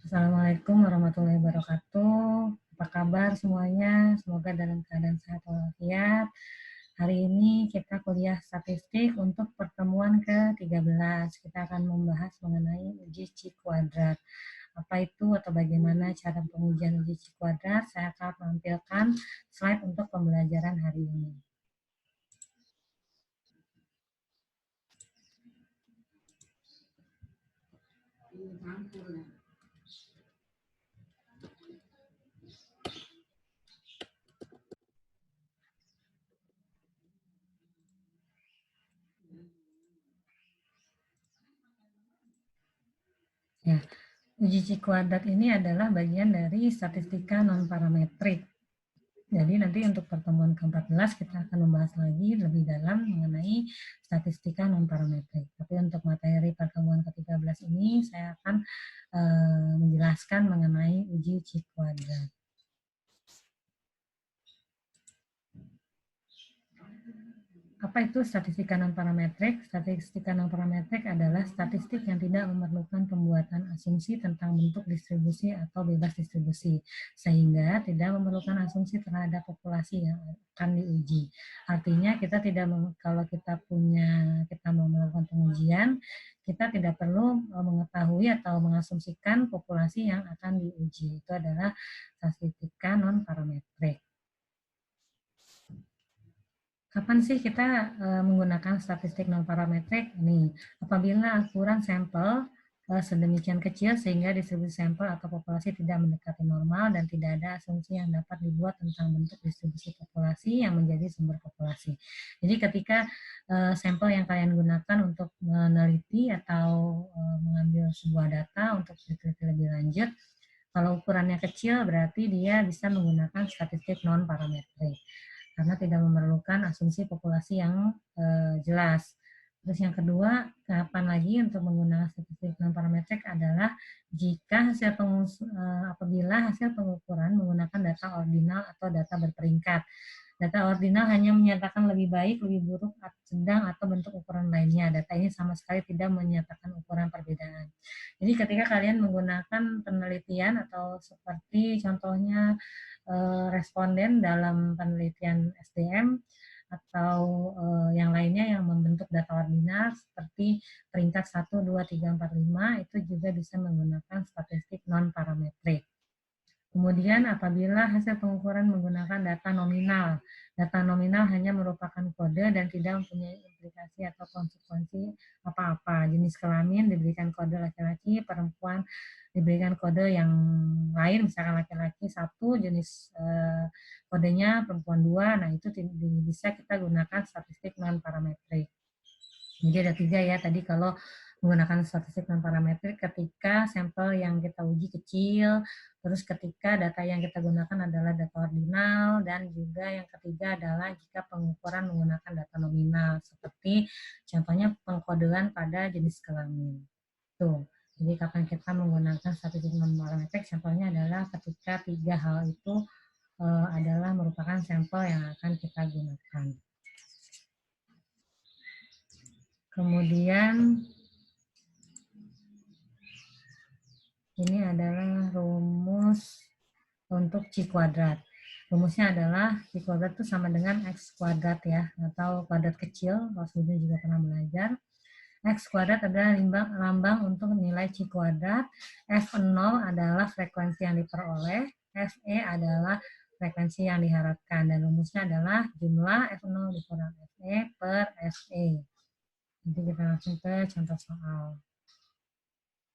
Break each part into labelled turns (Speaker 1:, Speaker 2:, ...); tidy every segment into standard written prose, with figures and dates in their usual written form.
Speaker 1: Assalamualaikum warahmatullahi wabarakatuh. Apa kabar semuanya? Semoga dalam keadaan sehat walafiat. Hari ini kita kuliah statistik untuk pertemuan ke-13. Kita akan membahas mengenai uji C kuadrat. Apa itu atau bagaimana cara pengujian uji C kuadrat? Saya akan menampilkan slide untuk pembelajaran hari ini. Ya, uji C kuadrat ini adalah bagian dari statistika non-parametrik. Jadi nanti untuk pertemuan ke-14 kita akan membahas lagi lebih dalam mengenai statistika non-parametrik. Tapi untuk materi pertemuan ke-13 ini saya akan menjelaskan mengenai uji C kuadrat. Apa itu statistika non-parametrik? Statistika non-parametrik adalah statistik yang tidak memerlukan pembuatan asumsi tentang bentuk distribusi atau bebas distribusi, sehingga tidak memerlukan asumsi terhadap populasi yang akan diuji. Artinya kita tidak, kalau kita mau melakukan pengujian, kita tidak perlu mengetahui atau mengasumsikan populasi yang akan diuji. Itu adalah statistika non-parametrik. Kapan sih kita menggunakan statistik non-parametrik? Nih, apabila ukuran sampel sedemikian kecil sehingga distribusi sampel atau populasi tidak mendekati normal dan tidak ada asumsi yang dapat dibuat tentang bentuk distribusi populasi yang menjadi sumber populasi. Jadi ketika sampel yang kalian gunakan untuk meneliti atau mengambil sebuah data untuk diteliti lebih lanjut, kalau ukurannya kecil berarti dia bisa menggunakan statistik non-parametrik karena tidak memerlukan asumsi populasi yang jelas. Terus yang kedua, kapan lagi untuk menggunakan statistik non-parametrik adalah jika apabila hasil pengukuran menggunakan data ordinal atau data berperingkat. Data ordinal hanya menyatakan lebih baik, lebih buruk, sedang, atau bentuk ukuran lainnya. Data ini sama sekali tidak menyatakan ukuran perbedaan. Jadi ketika kalian menggunakan penelitian atau seperti contohnya responden dalam penelitian SDM atau yang lainnya yang membentuk data ordinal seperti peringkat 1, 2, 3, 4, 5 itu juga bisa menggunakan statistik non-parametrik. Kemudian apabila hasil pengukuran menggunakan data nominal hanya merupakan kode dan tidak mempunyai implikasi atau konsekuensi apa-apa. Jenis kelamin diberikan kode laki-laki, perempuan diberikan kode yang lain, misalkan laki-laki 1, jenis kodenya perempuan 2, nah itu bisa kita gunakan statistik non-parametrik. Jadi ada 3 ya, tadi kalau menggunakan statistik non-parametrik ketika sampel yang kita uji kecil, terus ketika data yang kita gunakan adalah data ordinal, dan juga yang ketiga adalah jika pengukuran menggunakan data nominal, seperti contohnya pengkodean pada jenis kelamin. Tuh, jadi kapan kita menggunakan statistik non-parametrik, contohnya adalah ketika 3 hal itu adalah merupakan sampel yang akan kita gunakan. Kemudian ini adalah rumus untuk C kuadrat. Rumusnya adalah C kuadrat itu sama dengan X kuadrat ya, atau kuadrat kecil, kalau sebelumnya juga pernah belajar. X kuadrat adalah lambang untuk nilai C kuadrat, F0 adalah frekuensi yang diperoleh, Fe adalah frekuensi yang diharapkan, dan rumusnya adalah jumlah F0 dikurang Fe per Fe. Nanti kita langsung ke contoh soal.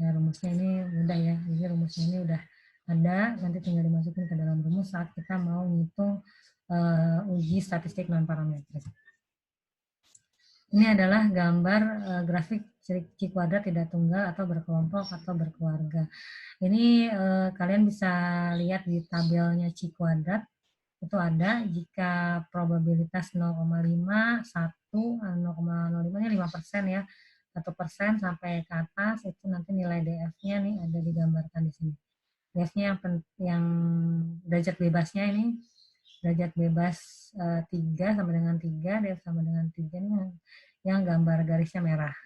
Speaker 1: Ya, rumusnya ini mudah ya, jadi rumusnya ini udah ada, nanti tinggal dimasukin ke dalam rumus saat kita mau menghitung uji statistik non-parametrik. Ini adalah gambar grafik C kuadrat tidak tunggal atau berkelompok atau berkeluarga. Ini kalian bisa lihat di tabelnya C kuadrat, itu ada jika probabilitas 0,5, 1, 0,05-nya 5% ya, 1% sampai ke atas, itu nanti nilai DF-nya nih ada digambarkan di sini. DF-nya yang derajat bebasnya ini, derajat bebas 3 sama dengan 3, DF sama dengan 3 ini yang gambar garisnya merah.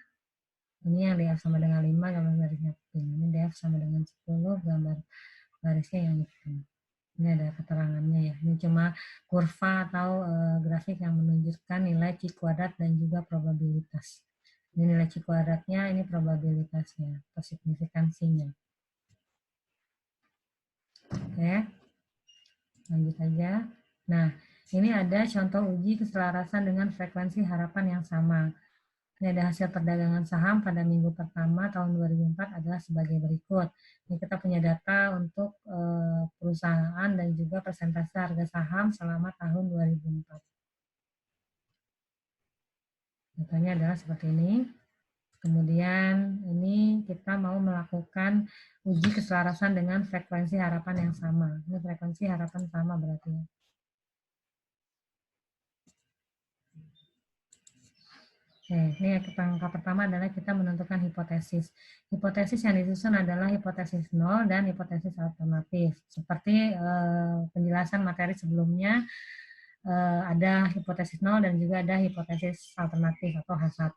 Speaker 1: Ini yang DF sama dengan 5, gambar garisnya pink. Ini DF sama dengan 10, gambar garisnya yang hitam. Ini ada keterangannya ya. Ini cuma kurva atau grafik yang menunjukkan nilai C kuadrat dan juga probabilitas. Ini nilai C kuadratnya, ini probabilitasnya atau signifikansinya. Oke, lanjut aja. Nah, ini ada contoh uji keselarasan dengan frekuensi harapan yang sama. Ini ada hasil perdagangan saham pada minggu pertama tahun 2004 adalah sebagai berikut. Ini kita punya data untuk perusahaan dan juga persentase harga saham selama tahun 2004. Datanya adalah seperti ini. Kemudian ini kita mau melakukan uji keselarasan dengan frekuensi harapan yang sama. Ini frekuensi harapan sama berarti ya. Oke, ini langkah pertama adalah kita menentukan hipotesis. Hipotesis yang disusun adalah hipotesis nol dan hipotesis alternatif. Seperti penjelasan materi sebelumnya, ada hipotesis nol dan juga ada hipotesis alternatif atau H1.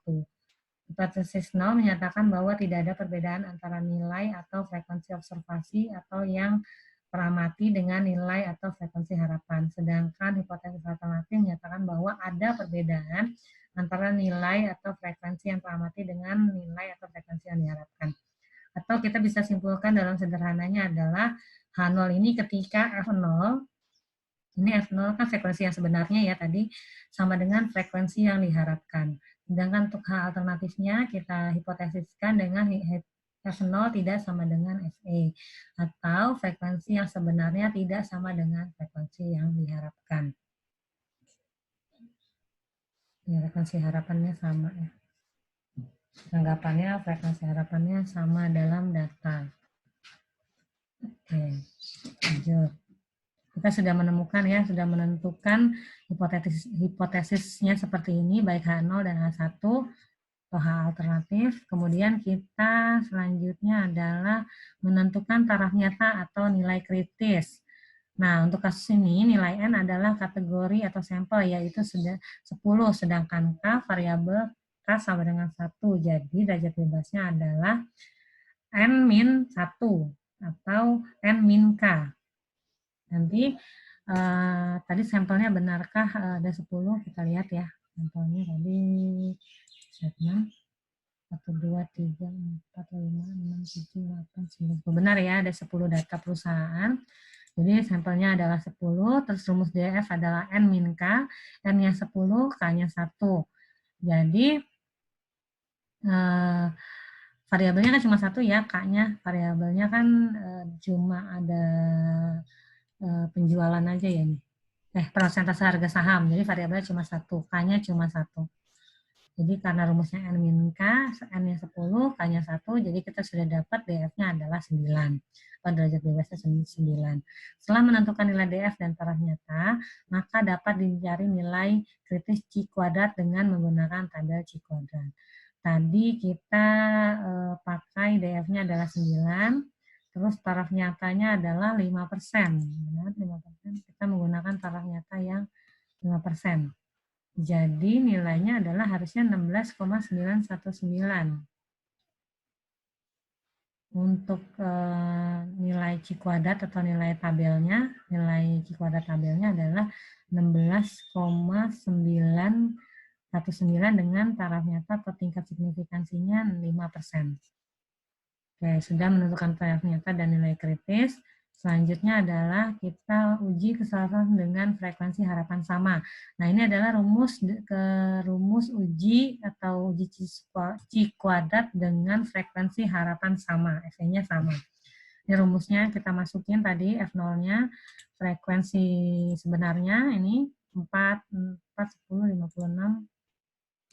Speaker 1: Hipotesis nol menyatakan bahwa tidak ada perbedaan antara nilai atau frekuensi observasi atau yang teramati dengan nilai atau frekuensi harapan. Sedangkan hipotesis alternatif menyatakan bahwa ada perbedaan antara nilai atau frekuensi yang teramati dengan nilai atau frekuensi yang diharapkan. Atau kita bisa simpulkan dalam sederhananya adalah H0 ini ketika F0, ini F0 kan frekuensi yang sebenarnya ya tadi, sama dengan frekuensi yang diharapkan. Sedangkan untuk H alternatifnya kita hipotesiskan dengan F0 tidak sama dengan FE, atau frekuensi yang sebenarnya tidak sama dengan frekuensi yang diharapkan. Ya, frekuensi harapannya sama ya. Anggapannya frekuensi harapannya sama dalam data. Oke, lanjut. Kita sudah menemukan ya, sudah menentukan hipotesisnya seperti ini, baik H0 dan H1 atau H alternatif. Kemudian kita selanjutnya adalah menentukan taraf nyata atau nilai kritis. Nah, untuk kasus ini nilai N adalah kategori atau sampel, yaitu 10, sedangkan K variabel K sama dengan 1. Jadi derajat bebasnya adalah N-1 atau N-K. Nanti tadi sampelnya benarkah ada 10, kita lihat ya. Sampelnya tadi 6, 1, 2, 3, 4, 5, 6, 7, 8, 9. Benar ya, ada 10 data perusahaan. Jadi sampelnya adalah 10, terus rumus DF adalah N-K, N-nya 10, K-nya 1. Jadi variabelnya kan cuma 1 ya, K-nya. Variabelnya kan cuma ada penjualan aja ya ini. Persentase harga saham, jadi variabelnya cuma 1, K-nya cuma 1. Jadi karena rumusnya N-K, N-nya 10, K-nya 1, jadi kita sudah dapat DF-nya adalah 9. Derajat bebasnya 9. Setelah menentukan nilai DF dan taraf nyata, maka dapat dicari nilai kritis C kuadrat dengan menggunakan tabel C kuadrat. Tadi kita pakai DF-nya adalah 9, terus taraf nyatanya adalah 5%. Benar, 5%. Kita menggunakan taraf nyata yang 5%. Jadi nilainya adalah harusnya 16,919. Untuk nilai C kuadrat atau nilai tabelnya, nilai C kuadrat tabelnya adalah 16,919 dengan taraf nyata atau tingkat signifikansinya 5%. Oke, sudah menentukan taraf nyata dan nilai kritis. Selanjutnya adalah kita uji keselarasan dengan frekuensi harapan sama. Nah, ini adalah rumus uji atau uji C kuadrat dengan frekuensi harapan sama, F-nya sama. Ini rumusnya kita masukin tadi F0-nya, frekuensi sebenarnya ini 4, 10, 56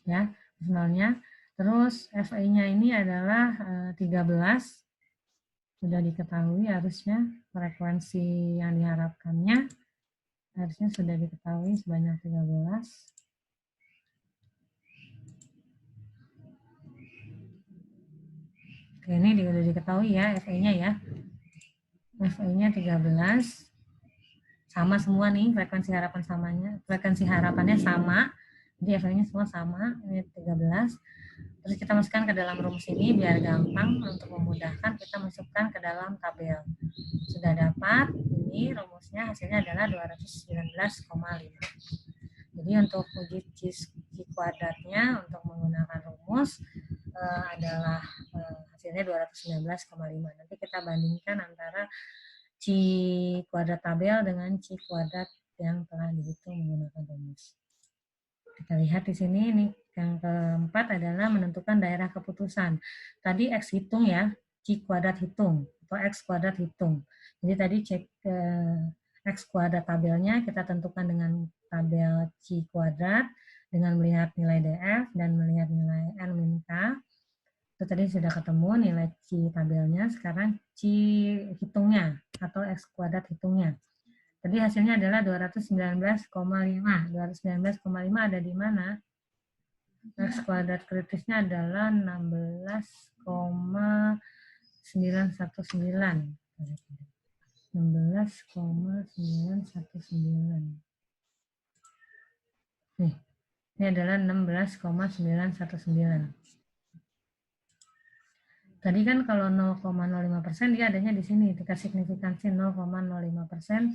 Speaker 1: ya, F0-nya. Terus FE-nya ini adalah 13. Sudah diketahui harusnya frekuensi yang diharapkannya harusnya sudah diketahui sebanyak 13. Oke, ini sudah diketahui ya FE-nya ya. FE-nya 13. Sama semua nih frekuensi harapan samanya. Frekuensi harapannya sama. Jadi FE-nya semua sama, ini 13. Terus kita masukkan ke dalam rumus ini biar gampang untuk memudahkan, kita masukkan ke dalam tabel. Sudah dapat, ini rumusnya hasilnya adalah 219,5. Jadi untuk uji C kuadratnya untuk menggunakan rumus adalah hasilnya 219,5. Nanti kita bandingkan antara C kuadrat tabel dengan C kuadrat yang telah dihitung menggunakan rumus. Kita lihat di sini, ini yang keempat adalah menentukan daerah keputusan. Tadi X hitung ya, C kuadrat hitung, atau X kuadrat hitung. Jadi tadi cek X kuadrat tabelnya kita tentukan dengan tabel C kuadrat, dengan melihat nilai DF dan melihat nilai N min K. Itu tadi sudah ketemu nilai C tabelnya, sekarang C hitungnya, atau X kuadrat hitungnya. Tadi hasilnya adalah 219,5. 219,5 ada di mana? X kuadrat kritisnya adalah 16,919. 16,919. Nih, ini adalah 16,919. Tadi kan kalau 0,05% dia adanya di sini, tingkat signifikansi 0,05%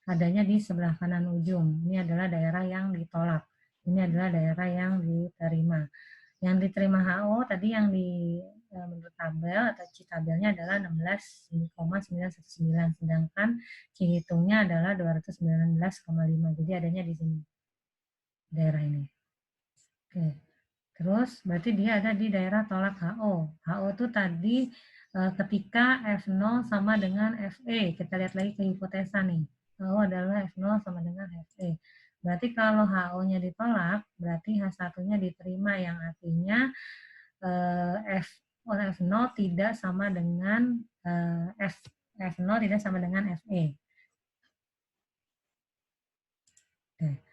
Speaker 1: adanya di sebelah kanan ujung. Ini adalah daerah yang ditolak. Ini adalah daerah yang diterima. Yang diterima HO tadi yang menurut tabel atau C tabelnya adalah 16,919, sedangkan C hitungnya adalah 219,5. Jadi adanya di sini, daerah ini. Oke. Terus berarti dia ada di daerah tolak HO. HO itu tadi ketika F0 sama dengan FE. Kita lihat lagi ke hipotesa nih. HO adalah F0 sama dengan FE. Berarti kalau HO-nya ditolak, berarti H1-nya diterima, yang artinya F0 tidak sama dengan F0 tidak sama dengan FE. Oke.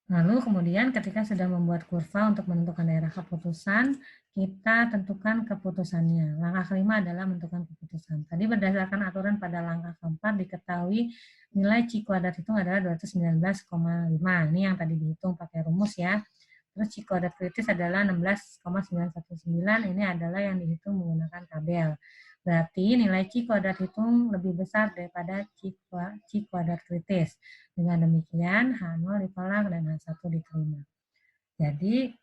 Speaker 1: Lalu kemudian ketika sudah membuat kurva untuk menentukan daerah keputusan, kita tentukan keputusannya. Langkah kelima adalah menentukan keputusan. Tadi berdasarkan aturan pada langkah keempat diketahui nilai C kuadrat hitung adalah 219,5. Ini yang tadi dihitung pakai rumus ya. Terus C kuadrat kritis adalah 16,919. Ini adalah yang dihitung menggunakan tabel. Berarti nilai C kuadrat hitung lebih besar daripada C kuadrat kritis. Dengan demikian, H0 ditolak dan H1 diterima. Jadi,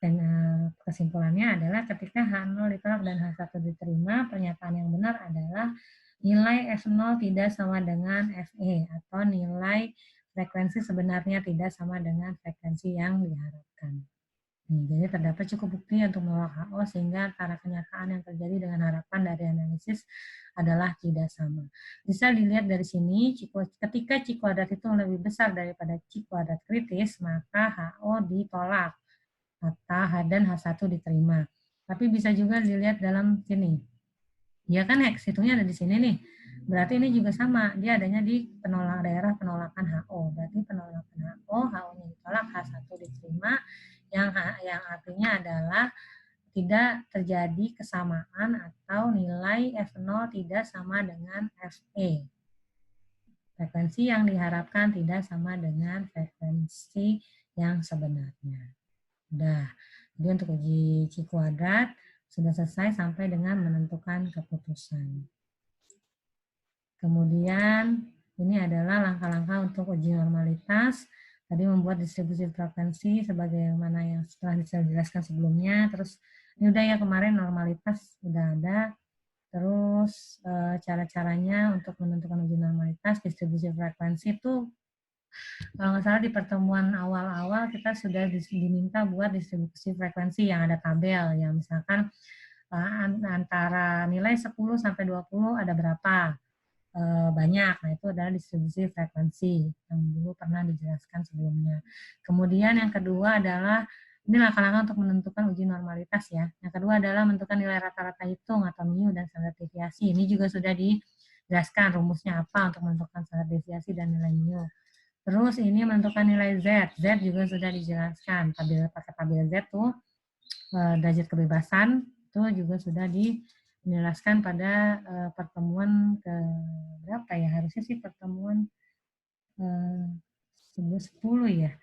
Speaker 1: kesimpulannya adalah ketika H0 ditolak dan H1 diterima, pernyataan yang benar adalah nilai F0 tidak sama dengan FE, atau nilai frekuensi sebenarnya tidak sama dengan frekuensi yang diharapkan. Jadi terdapat cukup bukti untuk menolak HO sehingga antara kenyataan yang terjadi dengan harapan dari analisis adalah tidak sama. Bisa dilihat dari sini, ketika C kuadrat itu lebih besar daripada C kuadrat kritis, maka HO ditolak dan H1 diterima. Tapi bisa juga dilihat dalam sini. Dia kan X hitungnya ada di sini nih. Berarti ini juga sama, dia adanya di daerah penolakan HO. Berarti penolakan HO, HO-nya ditolak, H1 diterima, yang artinya adalah tidak terjadi kesamaan atau nilai F0 tidak sama dengan FE. Frekuensi yang diharapkan tidak sama dengan frekuensi yang sebenarnya. Udah, jadi untuk uji C kuadrat sudah selesai sampai dengan menentukan keputusan. Kemudian ini adalah langkah-langkah untuk uji normalitas. Tadi membuat distribusi frekuensi sebagaimana yang setelah dijelaskan sebelumnya. Terus ini udah ya, kemarin normalitas udah ada. Terus cara-caranya untuk menentukan uji normalitas distribusi frekuensi itu kalau nggak salah di pertemuan awal-awal kita sudah diminta buat distribusi frekuensi yang ada tabel ya, misalkan antara nilai 10 sampai 20 ada berapa banyak. Nah, itu adalah distribusi frekuensi yang dulu pernah dijelaskan sebelumnya. Kemudian yang kedua adalah ini langkah-langkah untuk menentukan uji normalitas ya. Yang kedua adalah menentukan nilai rata-rata hitung atau mu dan standar deviasi. Ini juga sudah dijelaskan rumusnya apa untuk menentukan standar deviasi dan nilai mu. Terus ini menentukan nilai Z. Z juga sudah dijelaskan. Pakai tabel Z tuh derajat kebebasan itu juga sudah dijelaskan pada pertemuan ke berapa ya, harusnya sih pertemuan 10 ya.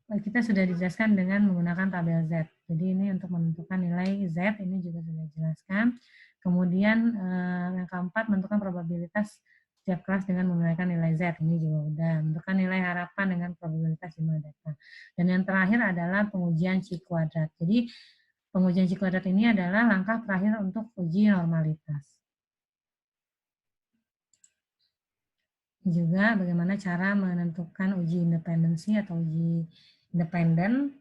Speaker 1: kita sudah dijelaskan dengan menggunakan tabel Z. Jadi ini untuk menentukan nilai Z, ini juga sudah dijelaskan. Kemudian yang keempat, menentukan probabilitas setiap kelas dengan menggunakan nilai Z. Ini juga udah. Menentukan nilai harapan dengan probabilitas jumlah data. Dan yang terakhir adalah pengujian C kuadrat. Jadi pengujian C kuadrat ini adalah langkah terakhir untuk uji normalitas. Juga bagaimana cara menentukan uji independensi atau uji independen.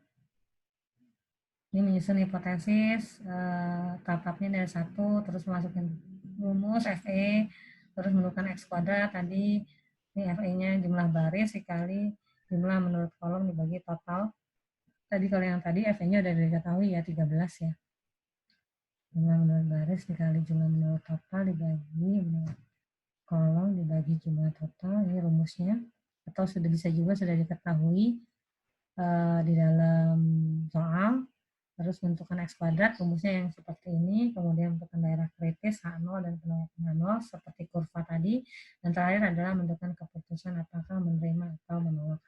Speaker 1: Ini menyusun hipotesis, tahap-tahapnya dari 1, terus masukin rumus FE, terus menentukan X kuadrat tadi, ini FE-nya jumlah baris dikali jumlah menurut kolom dibagi total. Tadi kalau yang tadi FE-nya udah diketahui ya 13 ya. Jumlah menurut baris dikali jumlah menurut total dibagi menurut kolom dibagi jumlah total, ini rumusnya. Atau sudah bisa juga sudah diketahui di dalam soal. Terus menentukan X kuadrat, rumusnya yang seperti ini, kemudian menentukan daerah kritis H0 dan penolakan H0 seperti kurva tadi, dan terakhir adalah menentukan keputusan apakah menerima atau menolak.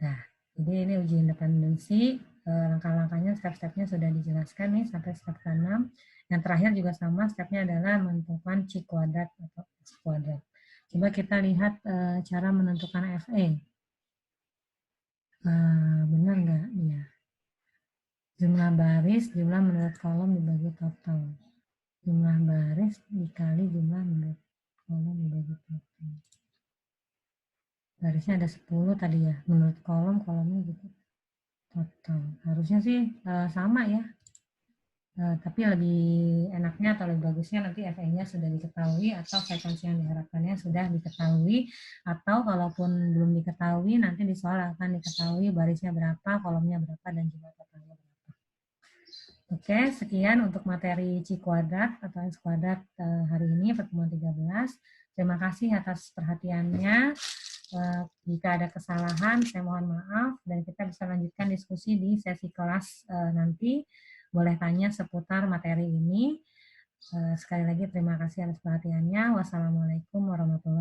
Speaker 1: Nah, jadi ini uji independensi, langkah-langkahnya, step-stepnya sudah dijelaskan nih sampai step ke-6. Yang terakhir juga sama, stepnya adalah menentukan C kuadrat atau X kuadrat. Coba kita lihat cara menentukan FE. Benar nggak? Iya. Jumlah baris, jumlah menurut kolom dibagi total. Jumlah baris dikali jumlah menurut kolom dibagi total. Barisnya ada 10 tadi ya. Menurut kolom, kolomnya gitu. Total. Harusnya sih sama ya. Tapi lebih enaknya atau lebih bagusnya nanti FE-nya sudah diketahui atau frekuensi yang diharapkannya sudah diketahui, atau kalaupun belum diketahui nanti di soal akan diketahui barisnya berapa, kolomnya berapa, dan jumlah totalnya berapa. Oke, sekian untuk materi C kuadrat atau X kuadrat hari ini pertemuan 13. Terima kasih atas perhatiannya. Jika ada kesalahan saya mohon maaf, dan kita bisa lanjutkan diskusi di sesi kelas nanti. Boleh tanya seputar materi ini. Sekali lagi terima kasih atas perhatiannya. Wassalamualaikum warahmatullahi wabarakatuh.